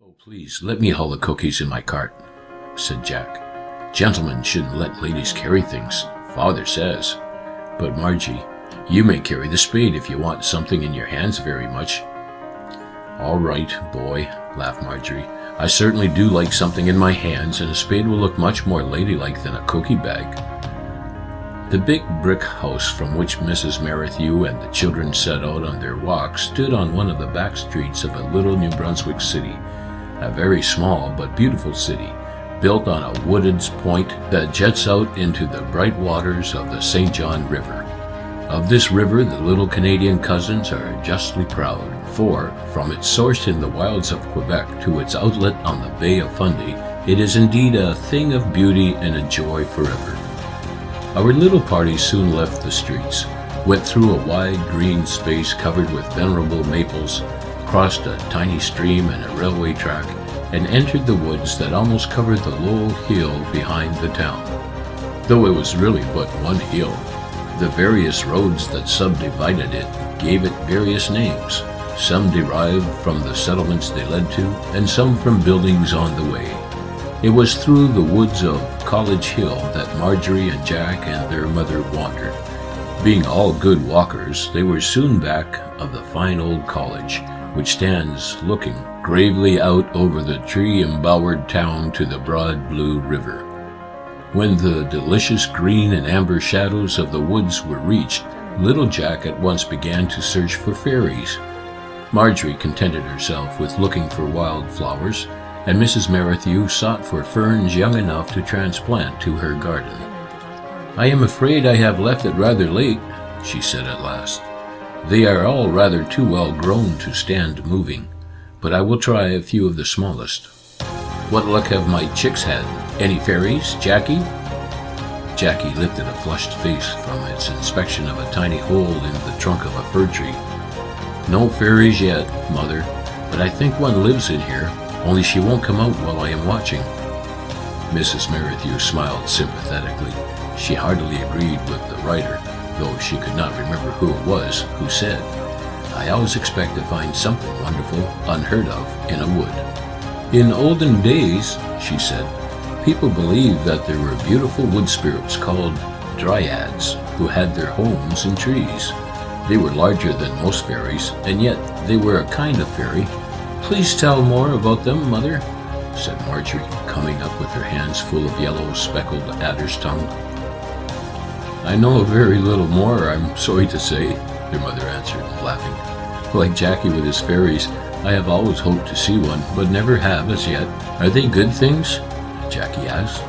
"Oh, please, let me haul the cookies in my cart," said Jack. "Gentlemen shouldn't let ladies carry things, Father says. But Margie, you may carry the spade if you want something in your hands very much." "All right, boy," laughed Marjorie. "I certainly do like something in my hands, and a spade will look much more ladylike than a cookie bag." The big brick house from which Mrs. Merrithew and the children set out on their walk stood on one of the back streets of a little New Brunswick city, a very small but beautiful city, built on a wooded point that jets out into the bright waters of the St. John River. Of this river the little Canadian cousins are justly proud, for, from its source in the wilds of Quebec to its outlet on the Bay of Fundy, it is indeed a thing of beauty and a joy forever. Our little party soon left the streets, went through a wide green space covered with venerable maples, crossed a tiny stream and a railway track, and entered the woods that almost covered the low hill behind the town. Though it was really but one hill, the various roads that subdivided it gave it various names, some derived from the settlements they led to, and some from buildings on the way. It was through the woods of College Hill that Marjorie and Jack and their mother wandered. Being all good walkers, they were soon back of the fine old college, which stands looking gravely out over the tree-embowered town to the broad blue river. When the delicious green and amber shadows of the woods were reached, little Jack at once began to search for fairies. Marjorie contented herself with looking for wild flowers, and Mrs. Merrithew sought for ferns young enough to transplant to her garden. "I am afraid I have left it rather late," she said at last. "They are all rather too well grown to stand moving, but I will try a few of the smallest. What luck have my chicks had? Any fairies, Jackie?" Jackie lifted a flushed face from its inspection of a tiny hole in the trunk of a fir tree. "No fairies yet, Mother, but I think one lives in here, only she won't come out while I am watching." Mrs. Merrithew smiled sympathetically. She heartily agreed with the writer, though she could not remember who it was who said, "I always expect to find something wonderful, unheard of, in a wood." "In olden days," she said, "people believed that there were beautiful wood spirits called dryads who had their homes in trees. They were larger than most fairies, and yet they were a kind of fairy." "Please tell more about them, Mother," said Marjorie, coming up with her hands full of yellow speckled adder's tongue. "I know very little more, I'm sorry to say," their mother answered, laughing. "Like Jackie with his fairies, I have always hoped to see one, but never have as yet." "Are they good things?" Jackie asked.